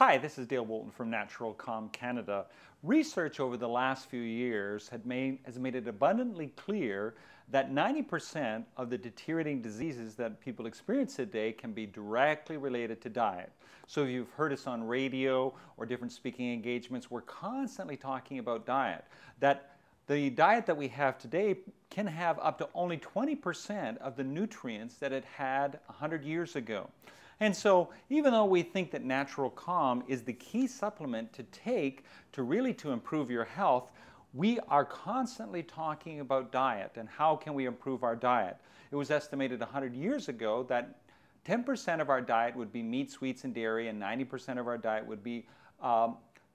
Hi, this is Dale Bolton from Natural Calm Canada. Research over the last few years has made it abundantly clear that 90% of the deteriorating diseases that people experience today can be directly related to diet. So if you've heard us on radio or different speaking engagements, we're constantly talking about diet. That the diet that we have today can have up to only 20% of the nutrients that it had 100 years ago. And so even though we think that Natural Calm is the key supplement to take to really improve your health, we are constantly talking about diet and how can we improve our diet. It was estimated 100 years ago that 10% of our diet would be meat, sweets, and dairy, and 90% of our diet would be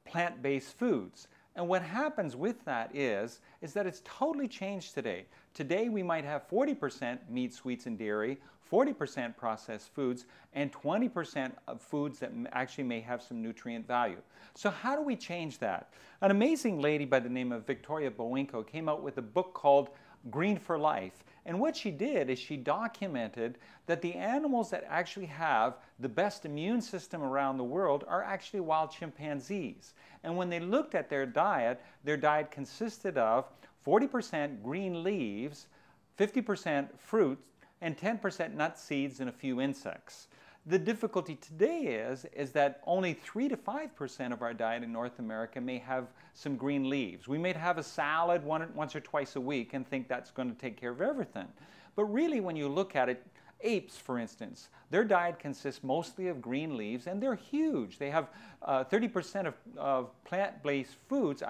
plant-based foods. And what happens with that is that it's totally changed today. Today we might have 40% meat, sweets, and dairy, 40% processed foods, and 20% of foods that actually may have some nutrient value. So how do we change that? An amazing lady by the name of Victoria Bowinko came out with a book called Green for Life. And what she did is she documented that the animals that actually have the best immune system around the world are actually wild chimpanzees. And when they looked at their diet consisted of 40% green leaves, 50% fruits, and 10% nuts, seeds, and a few insects. The difficulty today is that only 3 to 5% of our diet in North America may have some green leaves. We may have a salad once or twice a week and think that's going to take care of everything. But really, when you look at it, apes, for instance, their diet consists mostly of green leaves, and they're huge. They have 30% of plant-based foods,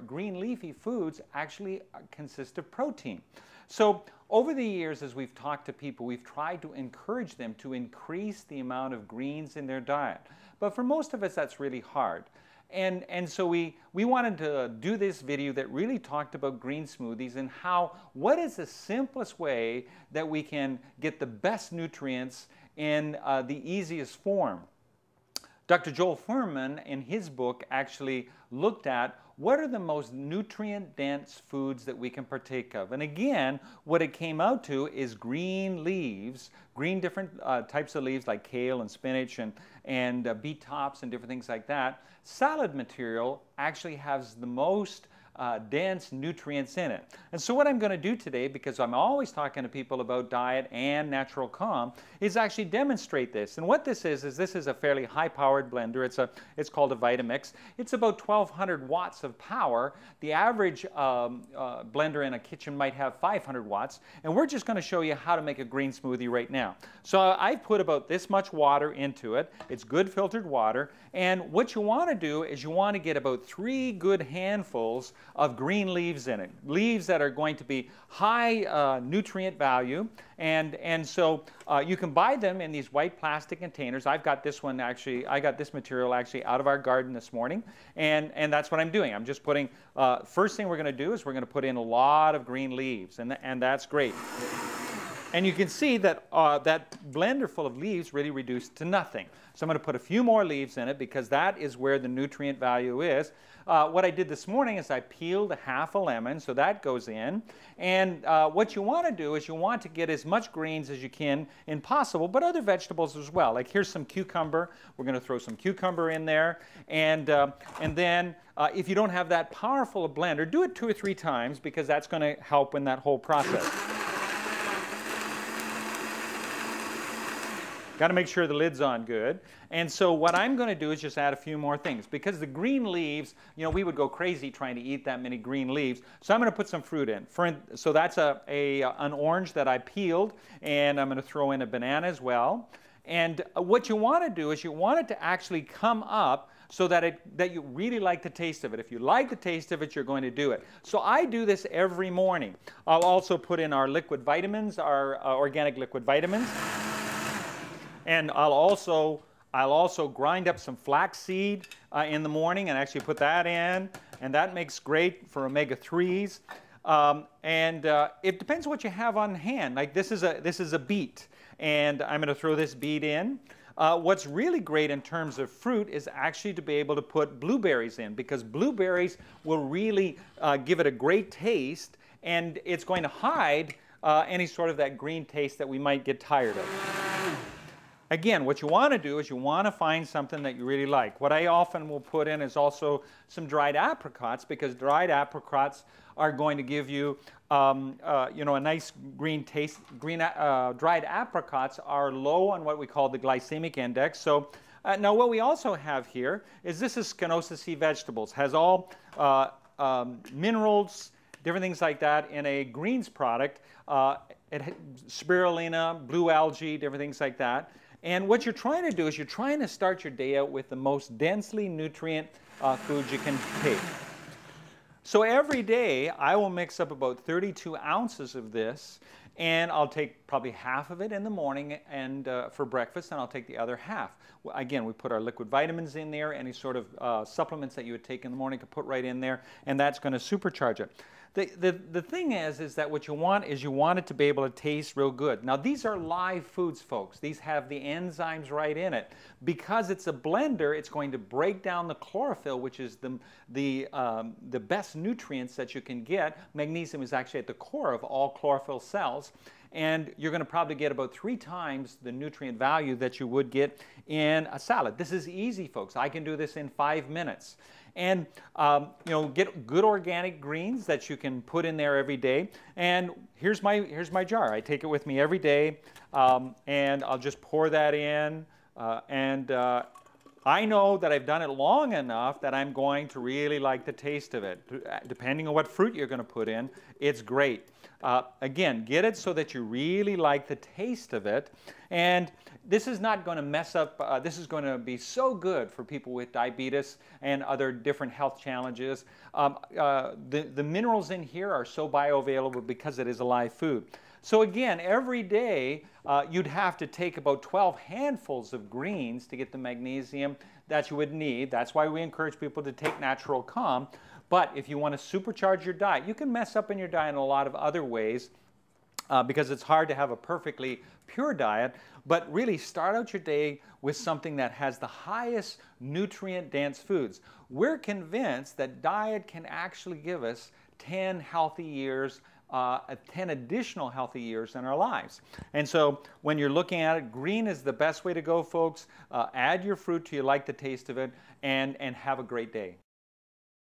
green leafy foods actually consist of protein. So over the years, as we've talked to people, we've tried to encourage them to increase the amount of greens in their diet. But for most of us, that's really hard. And so we wanted to do this video that really talked about green smoothies and what is the simplest way that we can get the best nutrients in the easiest form. Dr. Joel Fuhrman, in his book, actually looked at what are the most nutrient-dense foods that we can partake of. And again, what it came out to is green leaves, different types of leaves like kale and spinach and beet tops and different things like that. Salad material actually has the most dense nutrients in it. And so what I'm going to do today, because I'm always talking to people about diet and Natural Calm, is actually demonstrate this. And what this is this is a fairly high-powered blender. It's called a Vitamix. It's about 1,200 watts of power. The average blender in a kitchen might have 500 watts. And we're just going to show you how to make a green smoothie right now. So I've put about this much water into it. It's good filtered water. And what you want to do is you want to get about 3 good handfuls of green leaves in it, leaves that are going to be high nutrient value, and so you can buy them in these white plastic containers. I've got this one actually, I got this material actually out of our garden this morning, and that's what I'm doing. I'm just putting, first thing we're going to do is we're going to put in a lot of green leaves, and that's great. And you can see that that blender full of leaves really reduced to nothing. So I'm going to put a few more leaves in it because that is where the nutrient value is. What I did this morning is I peeled half a lemon, so that goes in. And what you want to do is you want to get as much greens as you can possible, but other vegetables as well. Like here's some cucumber. We're going to throw some cucumber in there. And then if you don't have that powerful a blender, do it 2 or 3 times because that's going to help in that whole process. Got to make sure the lid's on good. And so what I'm going to do is just add a few more things. Because the green leaves, you know, we would go crazy trying to eat that many green leaves. So I'm going to put some fruit in. So that's an orange that I peeled. And I'm going to throw in a banana as well. And what you want to do is you want it to actually come up so that you really like the taste of it. If you like the taste of it, you're going to do it. So I do this every morning. I'll also put in our liquid vitamins, our organic liquid vitamins. And I'll also grind up some flaxseed in the morning and actually put that in, and that makes great for omega-3s. It depends what you have on hand. Like this is a beet, and I'm going to throw this beet in. What's really great in terms of fruit is actually to be able to put blueberries in, because blueberries will really give it a great taste, and it's going to hide any sort of that green taste that we might get tired of. again, what you want to do is you want to find something that you really like. What I often will put in is also some dried apricots, because dried apricots are going to give you, a nice green taste. Dried apricots are low on what we call the glycemic index. So now what we also have here is this is Spinosauceae vegetables. Has all minerals, different things like that in a greens product. Spirulina, blue algae, different things like that. And what you're trying to do is you're trying to start your day out with the most densely nutrient foods you can take. So every day I will mix up about 32 ounces of this, and I'll take probably half of it in the morning and for breakfast, and I'll take the other half. Again, we put our liquid vitamins in there, any sort of supplements that you would take in the morning can put right in there, and that's going to supercharge it. The thing is that what you want is you want it to be able to taste real good. Now these are live foods, folks. These have the enzymes right in it. Because it's a blender, it's going to break down the chlorophyll, which is the best nutrients that you can get. Magnesium is actually at the core of all chlorophyll cells. And you're going to probably get about 3 times the nutrient value that you would get in a salad. This is easy, folks. I can do this in 5 minutes. And get good organic greens that you can put in there every day. And here's my jar. I take it with me every day, and I'll just pour that in. I know that I've done it long enough that I'm going to really like the taste of it. Depending on what fruit you're going to put in, it's great. Again, get it so that you really like the taste of it. And this is not going to mess up, this is going to be so good for people with diabetes and other different health challenges. The minerals in here are so bioavailable because it is a live food. So again, every day you'd have to take about 12 handfuls of greens to get the magnesium that you would need. That's why we encourage people to take Natural Calm. But if you want to supercharge your diet, you can mess up in your diet in a lot of other ways because it's hard to have a perfectly pure diet. But really start out your day with something that has the highest nutrient-dense foods. We're convinced that diet can actually give us 10 healthy years 10 additional healthy years in our lives. And so when you're looking at it, green is the best way to go, folks. Add your fruit till you like the taste of it, and have a great day.